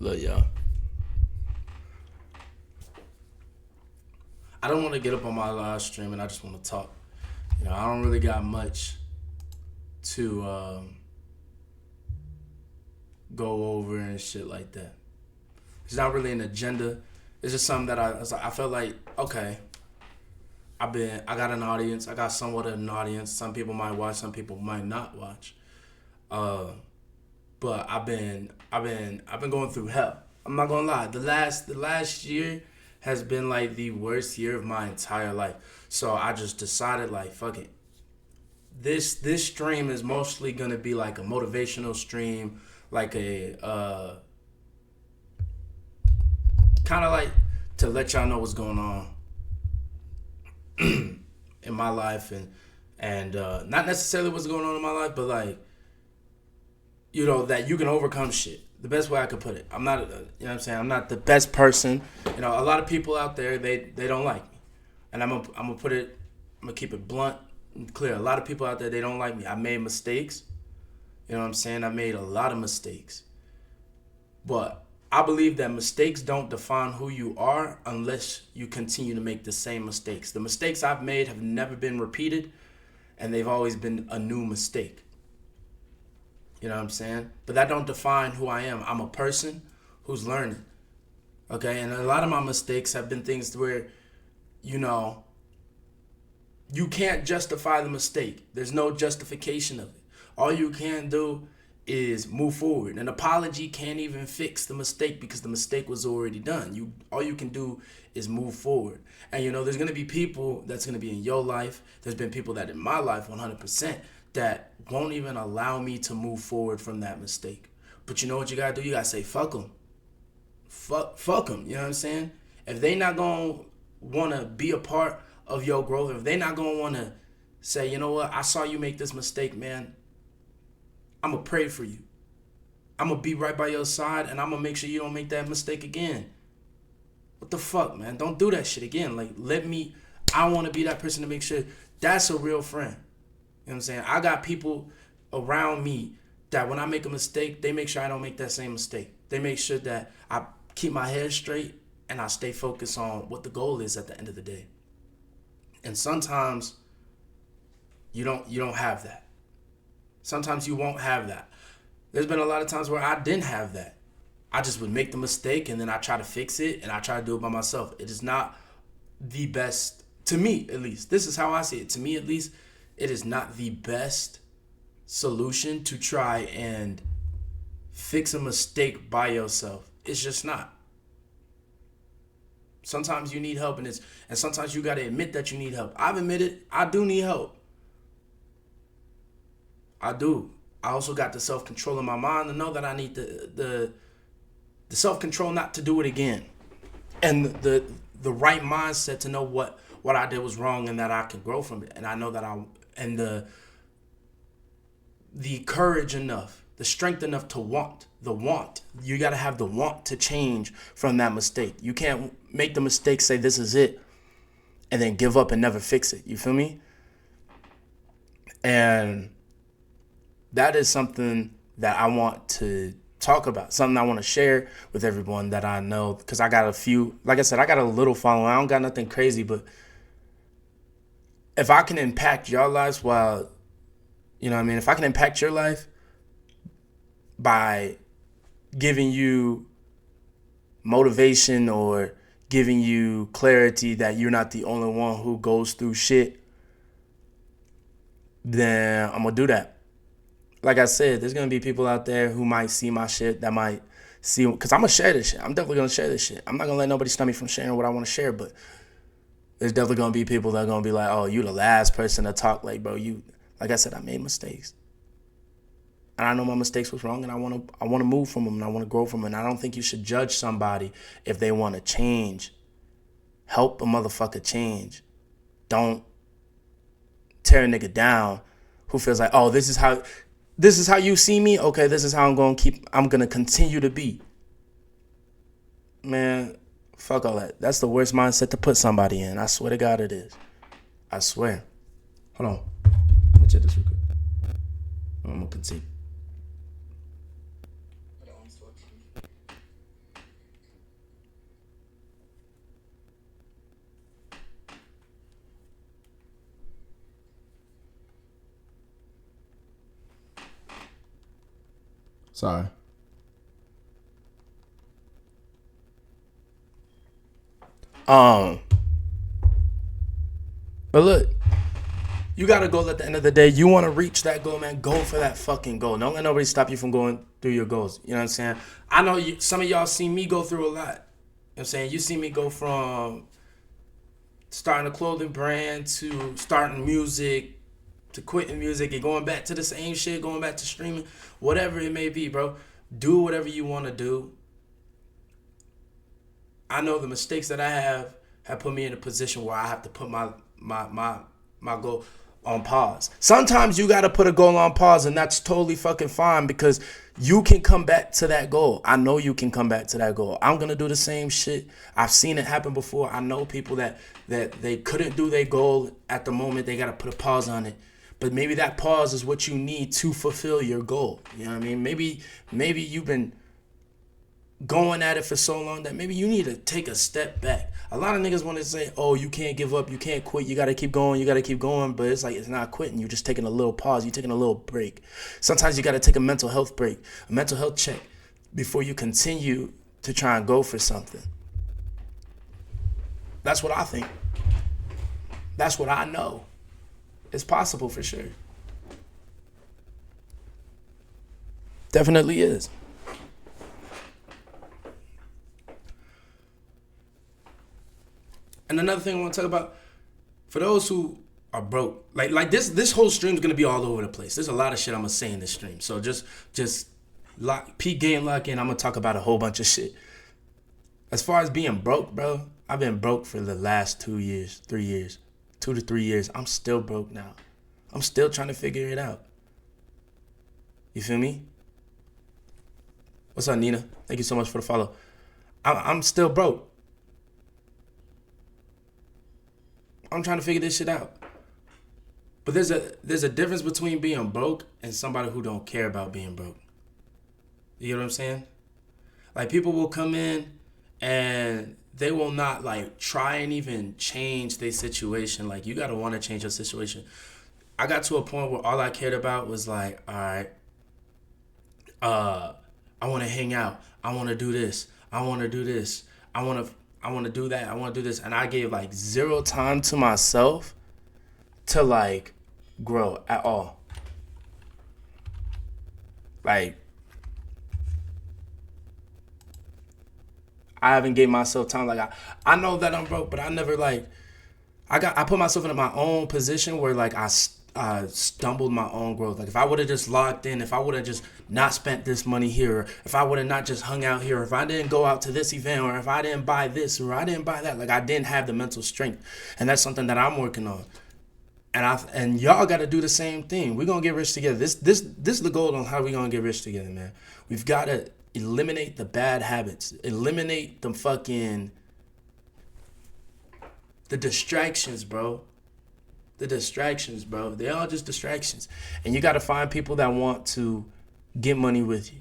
Look, y'all. I don't want to get up on my live stream and I just want to talk. I don't really got much to go over and shit like that. It's not really an agenda. It's just something that I felt like, okay, I got an audience. I got somewhat of an audience. Some people might watch, some people might not watch. But I've been going through hell. I'm not gonna lie. The last year has been like the worst year of my entire life. So I just decided, like, fuck it. This stream is mostly gonna be like a motivational stream, like a kind of like to let y'all know what's going on in my life, and not necessarily what's going on in my life, but like, that you can overcome shit. The best way I could put it. I'm not, you know what I'm saying? I'm not the best person. A lot of people out there, they don't like me. And I'm gonna keep it blunt and clear. A lot of people out there, they don't like me. I made mistakes. You know what I'm saying? I made a lot of mistakes. But I believe that mistakes don't define who you are unless you continue to make the same mistakes. The mistakes I've made have never been repeated, and they've always been a new mistake. You know what I'm saying? But that don't define who I am. I'm a person who's learning. Okay? And a lot of my mistakes have been things where, you can't justify the mistake. There's no justification of it. All you can do is move forward. An apology can't even fix the mistake because the mistake was already done. All you can do is move forward. And there's gonna be people that's gonna be in your life. There's been people that in my life 100% that won't even allow me to move forward from that mistake. But you know what you gotta do? You gotta say fuck them. Fuck them. You know what I'm saying? If they not gonna wanna be a part of your growth, if they not gonna wanna say, you know what, I saw you make this mistake, man, I'm gonna pray for you. I'm gonna be right by your side, and I'm gonna make sure you don't make that mistake again. What the fuck, man? Don't do that shit again. Like, I want to be that person to make sure that's a real friend. You know what I'm saying? I got people around me that when I make a mistake, they make sure I don't make that same mistake. They make sure that I keep my head straight and I stay focused on what the goal is at the end of the day. And sometimes you don't have that. Sometimes you won't have that. There's been a lot of times where I didn't have that. I just would make the mistake and then I try to fix it and I try to do it by myself. It is not the best, to me at least. This is how I see it. To me at least, it is not the best solution to try and fix a mistake by yourself. It's just not. Sometimes you need help and sometimes you gotta admit that you need help. I've admitted I do need help. I do. I also got the self-control in my mind to know that I need the self-control not to do it again. And the right mindset to know what I did was wrong and that I can grow from it. And I know that and the courage enough, the strength enough to want. You got to have the want to change from that mistake. You can't make the mistake, say this is it, and then give up and never fix it. You feel me? And that is something that I want to talk about, something I want to share with everyone that I know, because I got a few, like I said, I got a little following. I don't got nothing crazy, but if I can impact your lives while, if I can impact your life by giving you motivation or giving you clarity that you're not the only one who goes through shit, then I'm going to do that. Like I said, there's going to be people out there who might see my shit, that might see, because I'm going to share this shit. I'm definitely going to share this shit. I'm not going to let nobody stop me from sharing what I want to share, but there's definitely going to be people that are going to be like, oh, you the last person to talk. Like, bro, like I said, I made mistakes. And I know my mistakes was wrong, and I want to move from them, and I want to grow from them. And I don't think you should judge somebody if they want to change. Help a motherfucker change. Don't tear a nigga down who feels like, oh, this is how you see me. Okay, this is how I'm going to continue to be. Man, fuck all that. That's the worst mindset to put somebody in. I swear to God it is. I swear. Hold on. Let me check this real quick. I'm going to continue. Sorry. But look, you got a goal at the end of the day. You want to reach that goal, man. Go for that fucking goal. Don't let nobody stop you from going through your goals. You know what I'm saying? I know some of y'all see me go through a lot. You know what I'm saying? You see me go from starting a clothing brand to starting music to quitting music and going back to the same shit, going back to streaming, whatever it may be, bro. Do whatever you want to do. I know the mistakes that I have put me in a position where I have to put my goal on pause. Sometimes you got to put a goal on pause, and that's totally fucking fine because you can come back to that goal. I know you can come back to that goal. I'm going to do the same shit. I've seen it happen before. I know people that they couldn't do their goal at the moment. They got to put a pause on it. But maybe that pause is what you need to fulfill your goal. You know what I mean? Maybe you've been going at it for so long that maybe you need to take a step back. A lot of niggas want to say, oh, you can't give up, you can't quit, you got to keep going, but it's like, it's not quitting. You're just taking a little pause, you're taking a little break. Sometimes you got to take a mental health break, a mental health check before you continue to try and go for something. That's what I think. That's what I know. It's possible for sure. Definitely is. And another thing I want to talk about, for those who are broke, like this whole stream is gonna be all over the place. There's a lot of shit I'm gonna say in this stream, so just peak game lock in. I'm gonna talk about a whole bunch of shit. As far as being broke, bro, I've been broke for the last 2 years, 3 years, 2 to 3 years. I'm still broke now. I'm still trying to figure it out. You feel me? What's up, Nina? Thank you so much for the follow. I'm still broke. I'm trying to figure this shit out. But there's a difference between being broke and somebody who don't care about being broke. You know what I'm saying? Like, people will come in and they will not like try and even change their situation. Like, you gotta want to change your situation. I got to a point where all I cared about was like, all right, I want to hang out. I want to do this. I want to do this. I want to do that. I want to do this. And I gave like zero time to myself to like grow at all. Like, I haven't gave myself time. Like, I know that I'm broke, but I never like, I put myself in my own position where like I stumbled my own growth. Like, if I would have just locked in, if I would have just not spent this money here, or if I would have not just hung out here, or if I didn't go out to this event, or if I didn't buy this, or I didn't buy that, like, I didn't have the mental strength. And that's something that I'm working on. And y'all got to do the same thing. We're going to get rich together. This is the goal on how we're going to get rich together, man. We've got to eliminate the bad habits. Eliminate the distractions, bro. The distractions, bro. They're all just distractions. And you got to find people that want to get money with you.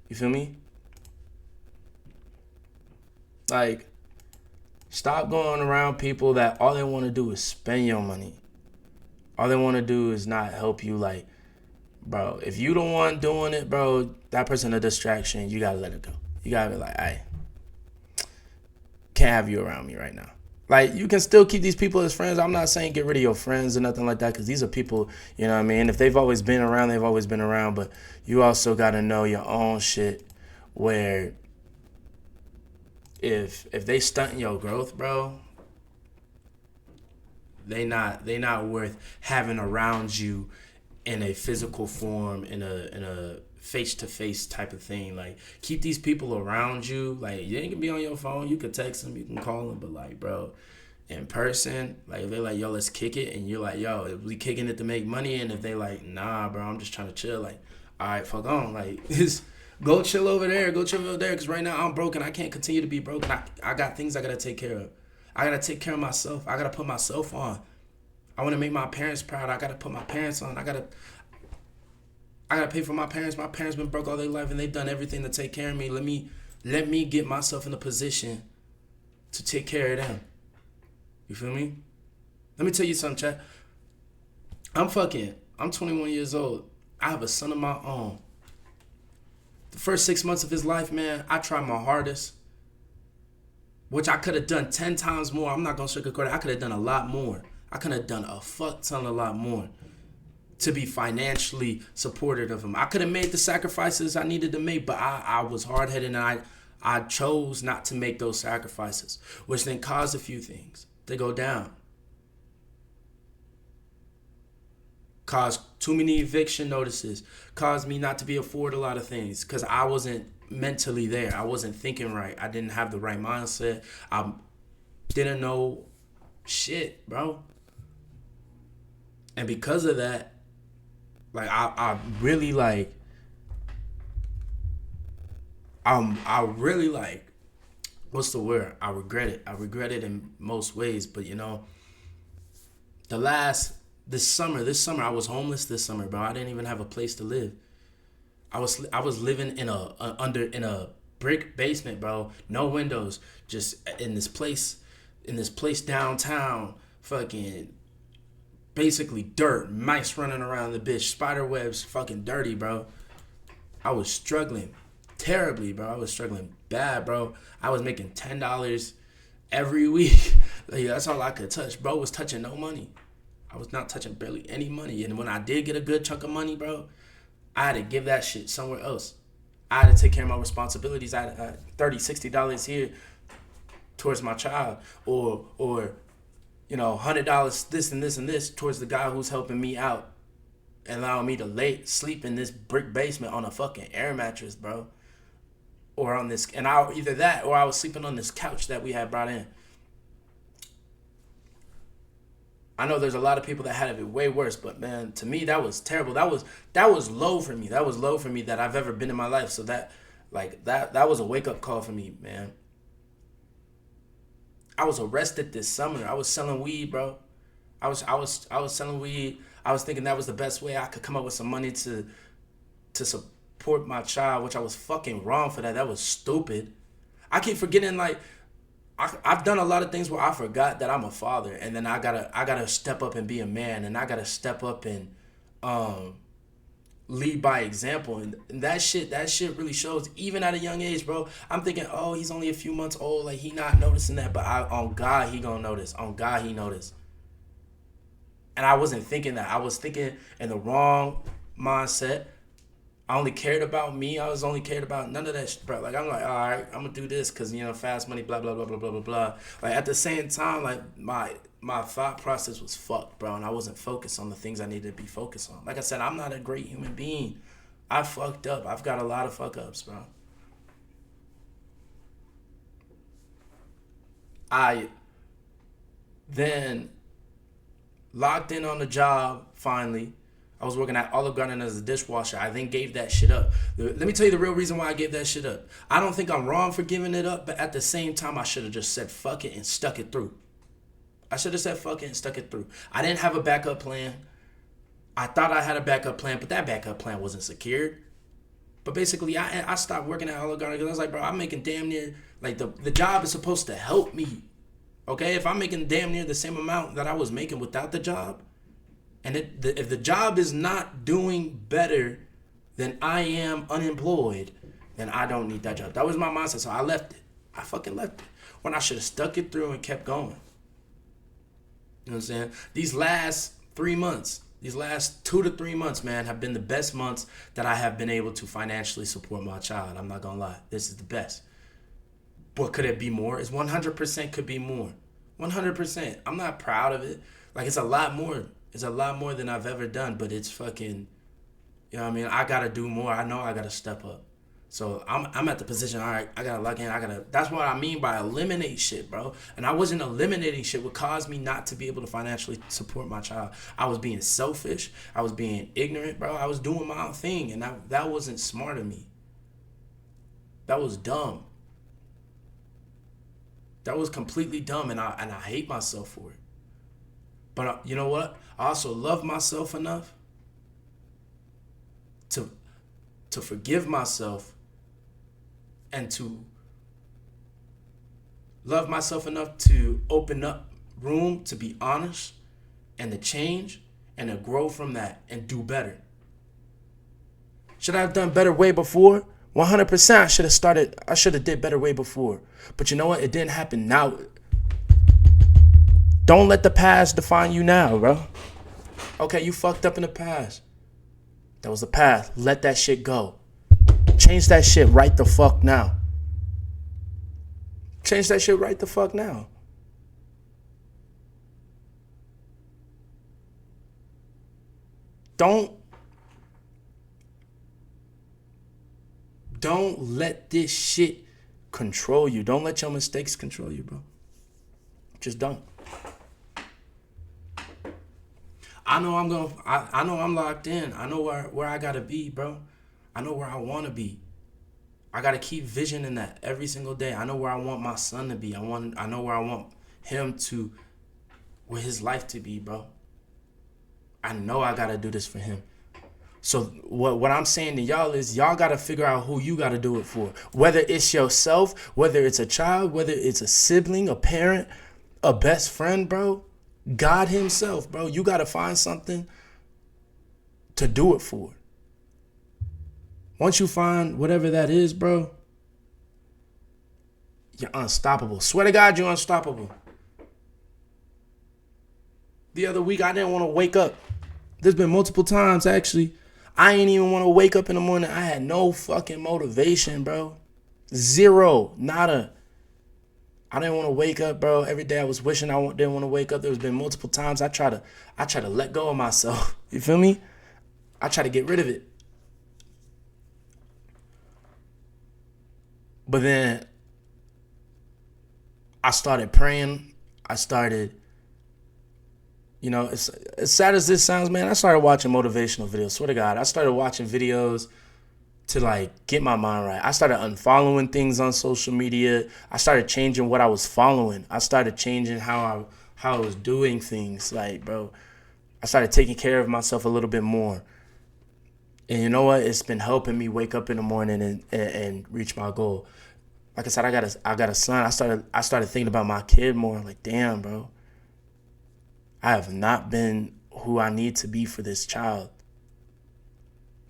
You feel me? Like, stop going around people that all they want to do is spend your money. All they want to do is not help you. Like, bro, if you the one doing it, bro, that person a distraction. You got to let it go. You got to be like, hey, can't have you around me right now. Like, you can still keep these people as friends. I'm not saying get rid of your friends or nothing like that, because these are people, you know what I mean? If they've always been around, they've always been around. But you also got to know your own shit, where if they stunting your growth, bro, they not worth having around you in a physical form, in a face-to-face type of thing. Like, keep these people around you. Like, you ain't gonna be on your phone. You could text them, you can call them, but like, bro, in person, like, if they're like, yo, let's kick it, and you're like, yo, we kicking it to make money, and if they like, nah, bro, I'm just trying to chill, like, all right, fuck on, like, just go chill over there, because right now I'm broken. I can't continue to be broken. I got things I gotta take care of. I gotta take care of myself. I gotta put myself on. I want to make my parents proud. I gotta put my parents on. I gotta pay for my parents. My parents been broke all their life, and they've done everything to take care of me. Let me get myself in a position to take care of them. You feel me? Let me tell you something, chat. I'm 21 years old. I have a son of my own. The first 6 months of his life, man, I tried my hardest, which I could have done 10 times more. I'm not going to sugarcoat it. I could have done a lot more. I could have done a fuck ton a lot more to be financially supportive of him. I could have made the sacrifices I needed to make, but I was hard-headed, and I chose not to make those sacrifices, which then caused a few things to go down. Caused too many eviction notices, caused me not to be afford a lot of things because I wasn't mentally there. I wasn't thinking right. I didn't have the right mindset. I didn't know shit, bro. And because of that, like I really like I really like, what's the word? I regret it. I regret it in most ways, but you know, this summer I was homeless this summer, bro. I didn't even have a place to live. I was living in a brick basement, bro. No windows, just in this place downtown, fucking basically dirt, mice running around the bitch, spider webs, fucking dirty, bro. I was struggling terribly, bro. I was struggling bad, bro. I was making $10 every week. Like, that's all I could touch. Bro was touching no money. I was not touching barely any money. And when I did get a good chunk of money, bro, I had to give that shit somewhere else. I had to take care of my responsibilities. I had $30, $60 here towards my child, or you know, $100 this and this and this towards the guy who's helping me out and allowing me to sleep in this brick basement on a fucking air mattress, bro. Or on this, and either that or I was sleeping on this couch that we had brought in. I know there's a lot of people that had it way worse, but man, to me that was terrible. That was low for me. That was low for me that I've ever been in my life. So that was a wake up call for me, man. I was arrested this summer. I was selling weed, bro. I was selling weed. I was thinking that was the best way I could come up with some money to support my child, which I was fucking wrong for that. That was stupid. I keep forgetting, like, I've done a lot of things where I forgot that I'm a father, and then I gotta step up and be a man, and I gotta step up and lead by example, and that shit really shows even at a young age, bro. I'm thinking, oh, he's only a few months old, like he not noticing that, but on God he gonna notice. On God he noticed. And I wasn't thinking that. I was thinking in the wrong mindset. I only cared about me. I was only cared about none of that shit, bro. Like, I'm like, all right, I'm going to do this because, you know, fast money, blah, blah, blah, blah, blah, blah, blah. Like, at the same time, like, my thought process was fucked, bro, and I wasn't focused on the things I needed to be focused on. Like I said, I'm not a great human being. I fucked up. I've got a lot of fuck-ups, bro. I then locked in on the job, finally. I was working at Olive Garden as a dishwasher. I then gave that shit up. Let me tell you the real reason why I gave that shit up. I don't think I'm wrong for giving it up, but at the same time, I should have just said fuck it and stuck it through. I should have said fuck it and stuck it through. I didn't have a backup plan. I thought I had a backup plan, but that backup plan wasn't secured. But basically, I stopped working at Olive Garden because I was like, bro, I'm making damn near, like, the job is supposed to help me. Okay? If I'm making damn near the same amount that I was making without the job, and if the job is not doing better than I am unemployed, then I don't need that job. That was my mindset, so I left it. I fucking left it. When I should have stuck it through and kept going. You know what I'm saying? These last 3 months, these last 2 to 3 months, man, have been the best months that I have been able to financially support my child. I'm not gonna lie. This is the best. But could it be more? It's 100% could be more. 100%. I'm not proud of it. Like, it's a lot more. It's a lot more than I've ever done, but it's fucking, you know what I mean? I gotta do more. I know I gotta step up. So I'm at the position, all right, I gotta lock in. That's what I mean by eliminate shit, bro. And I wasn't eliminating shit. What caused me not to be able to financially support my child. I was being selfish. I was being ignorant, bro. I was doing my own thing, and that wasn't smart of me. That was dumb. That was completely dumb, and I hate myself for it. But you know what? I also love myself enough to forgive myself and to love myself enough to open up room to be honest and to change and to grow from that and do better. Should I have done better way before 100% I should have did better way before. But you know what? It didn't happen. Now, don't let the past define you now, bro. Okay, you fucked up in the past. That was the past. Let that shit go. Change that shit right the fuck now. Change that shit right the fuck now. Don't let this shit control you. Don't let your mistakes control you, bro. Just don't. I know I know I'm locked in. I know where I gotta be, bro. I know where I wanna be. I gotta keep visioning that every single day. I know where I want my son to be. I know where I want him to, where his life to be, bro. I know I gotta do this for him. So what I'm saying to y'all is y'all gotta figure out who you gotta do it for. Whether it's yourself, whether it's a child, whether it's a sibling, a parent, a best friend, bro. God himself, bro. You gotta find something to do it for. Once you find whatever that is, bro, you're unstoppable. Swear to God, you're unstoppable. The other week, I didn't want to wake up. There's been multiple times, actually. I ain't even want to wake up in the morning. I had no fucking motivation, bro. Zero. Nada. I didn't want to wake up, bro. Every day I was wishing I didn't want to wake up. There's been multiple times I try to let go of myself. You feel me? I try to get rid of it. But then I started praying. I started, as sad as this sounds, man, I started watching motivational videos. Swear to God, I started watching videos to get my mind right. I started unfollowing things on social media. I started changing what I was following. I started changing how I was doing things. Bro, I started taking care of myself a little bit more. And you know what? It's been helping me wake up in the morning and reach my goal. Like I said, I got a son. I started thinking about my kid more. Like, damn, bro. I have not been who I need to be for this child.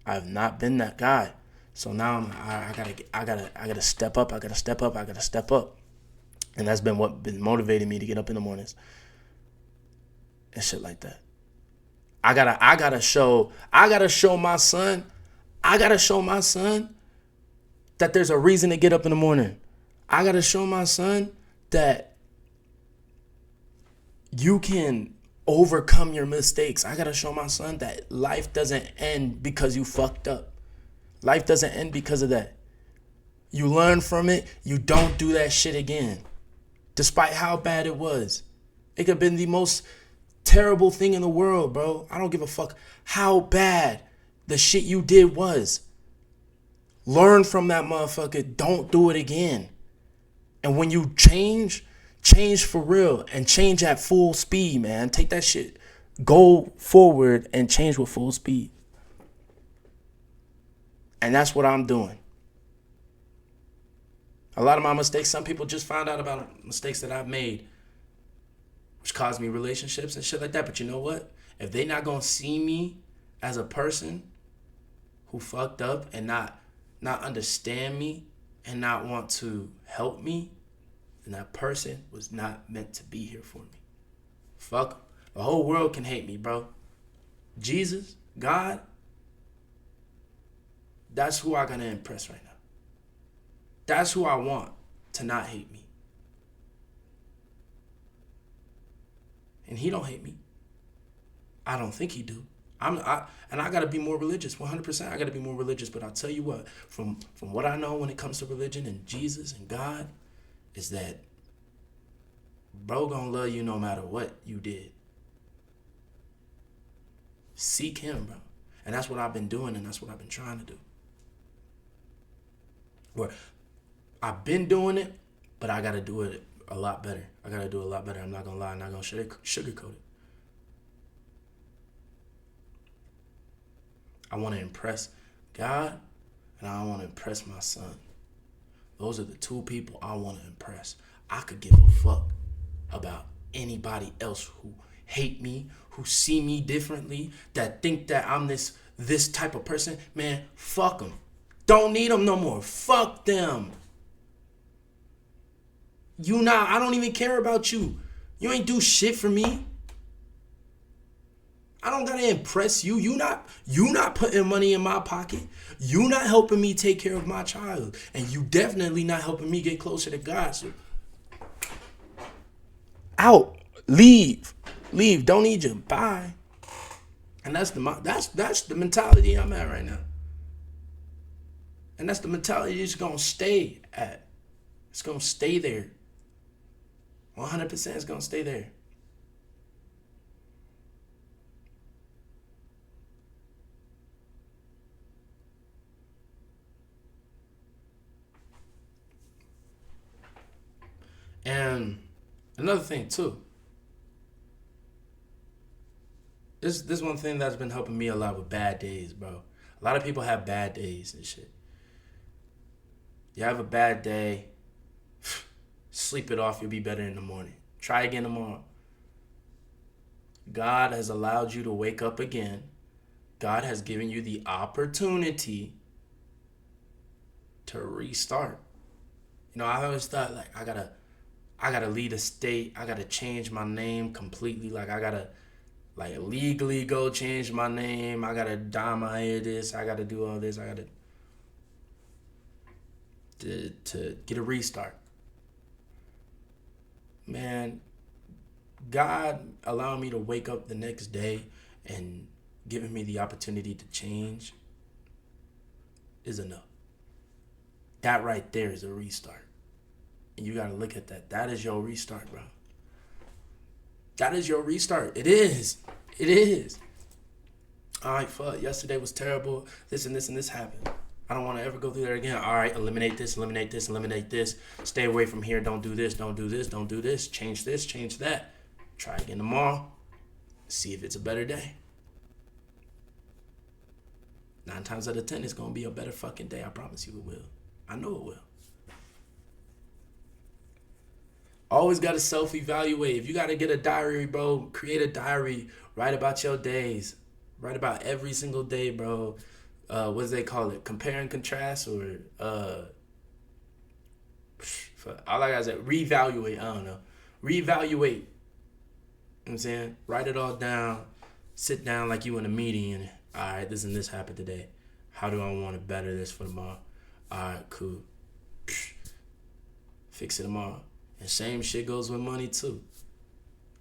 I have not been that guy. So now I gotta step up. I gotta step up. And that's been what been motivating me to get up in the mornings and shit like that. I gotta show my son that there's a reason to get up in the morning. I gotta show my son that you can overcome your mistakes. I gotta show my son that life doesn't end because you fucked up. Life doesn't end because of that. You learn from it. You don't do that shit again. Despite how bad it was. It could have been the most terrible thing in the world, bro. I don't give a fuck how bad the shit you did was. Learn from that motherfucker. Don't do it again. And when you change for real and change at full speed, man. Take that shit. Go forward and change with full speed. And that's what I'm doing. A lot of my mistakes, some people just found out about mistakes that I've made, which caused me relationships and shit like that. But you know what? If they not gonna see me as a person who fucked up and not understand me and not want to help me, then that person was not meant to be here for me. Fuck 'em. The whole world can hate me, bro. Jesus, God, that's who I gotta impress right now. That's who I want to not hate me. And he don't hate me. I don't think he do. And I gotta be more religious. 100%. I gotta be more religious. But I'll tell you what, from what I know when it comes to religion and Jesus and God, is that bro gonna love you no matter what you did. Seek him, bro. And that's what I've been doing, and that's what I've been trying to do. Where I've been doing it, but I gotta do it a lot better. I gotta do it a lot better. I'm not gonna lie. I'm not gonna sugarcoat it. I want to impress God, and I want to impress my son. Those are the two people I want to impress. I could give a fuck about anybody else who hate me, who see me differently, that think that I'm this type of person. Man, fuck them. Don't need them no more. Fuck them. I don't even care about you. You ain't do shit for me. I don't gotta impress you. You not putting money in my pocket. You not helping me take care of my child. And you definitely not helping me get closer to God. So out. Leave. Leave. Don't need you. Bye. And that's the mentality I'm at right now. And that's the mentality it's gonna stay at. It's gonna stay there. 100% it's gonna stay there. And another thing too. This one thing that's been helping me a lot with bad days, bro. A lot of people have bad days and shit. You have a bad day, sleep it off, you'll be better in the morning. Try again tomorrow. God has allowed you to wake up again. God has given you the opportunity to restart. I always thought like I gotta leave a state. I gotta change my name completely. Like I gotta legally go change my name. I gotta dye my hair this. I gotta do all this. I gotta to get a restart. Man, God allowing me to wake up the next day and giving me the opportunity to change is enough. That right there is a restart. And you gotta look at that. That is your restart, bro. That is your restart. It is. It is. All right, fuck. Yesterday was terrible. This and this and this happened. I don't want to ever go through that again. All right, eliminate this, eliminate this, eliminate this. Stay away from here. Don't do this, don't do this, don't do this. Change this, change that. Try again tomorrow. See if it's a better day. 9 times out of 10, it's going to be a better fucking day. I promise you it will. I know it will. Always got to self-evaluate. If you got to get a diary, bro, create a diary. Write about your days. Write about every single day, bro. What do they call it? Compare and contrast, or all I got is reevaluate. I don't know. Reevaluate. You know what I'm saying? Write it all down. Sit down like you in a meeting and all right, this and this happened today. How do I want to better this for tomorrow? All right, cool. Fix it tomorrow. And same shit goes with money too.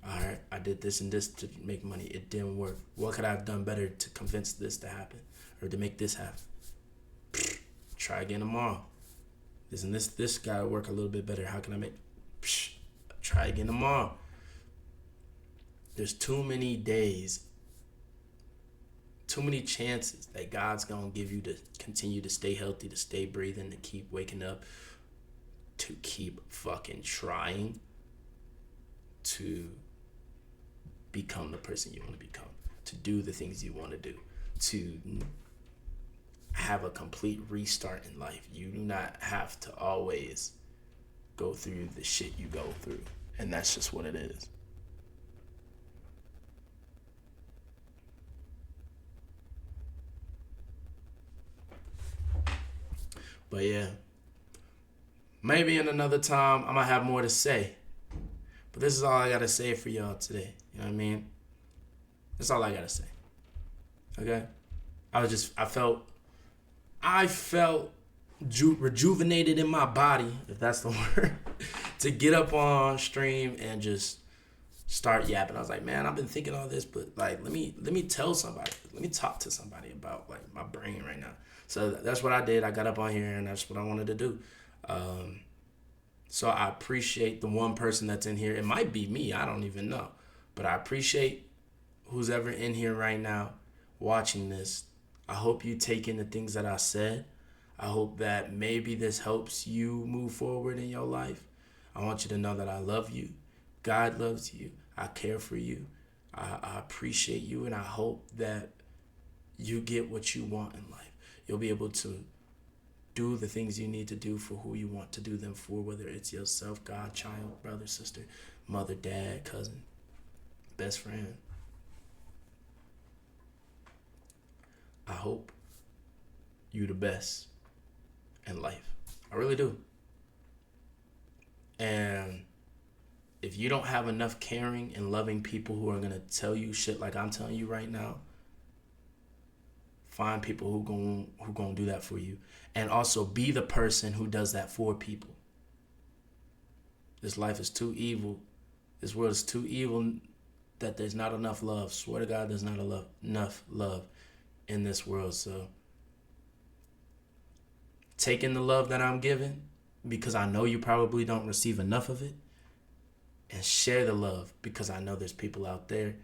All right, I did this and this to make money. It didn't work. What could I have done better to convince this to happen or to make this happen? Try again tomorrow. This and this got to work a little bit better. How can I make? Try again tomorrow. There's too many days, too many chances that God's going to give you to continue to stay healthy, to stay breathing, to keep waking up, to keep fucking trying to become the person you want to become, to do the things you want to do, to have a complete restart in life. You do not have to always go through the shit you go through. And that's just what it is. But yeah, maybe in another time I might have more to say. But this is all I got to say for y'all today. You know what I mean? That's all I got to say. Okay? I felt rejuvenated in my body, if that's the word, to get up on stream and just start yapping. I was like, man, I've been thinking all this, but like, let me tell somebody. Let me talk to somebody about like my brain right now. So that's what I did. I got up on here and that's what I wanted to do. So I appreciate the one person that's in here. It might be me. I don't even know. But I appreciate who's ever in here right now watching this. I hope you take in the things that I said. I hope that maybe this helps you move forward in your life. I want you to know that I love you. God loves you. I care for you. I appreciate you. And I hope that you get what you want in life. You'll be able to do the things you need to do for who you want to do them for, whether it's yourself, God, child, brother, sister, mother, dad, cousin, best friend. I hope you the best. in life. I really do. And if you don't have enough caring and loving people who are gonna tell you shit like I'm telling you right now, find people who gonna do that for you, and also be the person who does that for people. This life is too evil. This world is too evil that there's not enough love. Swear to God, there's not enough love in this world. So taking the love that I'm giving, because I know you probably don't receive enough of it, and share the love, because I know there's people out there,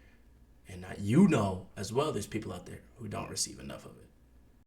and you know as well there's people out there who don't receive enough of it.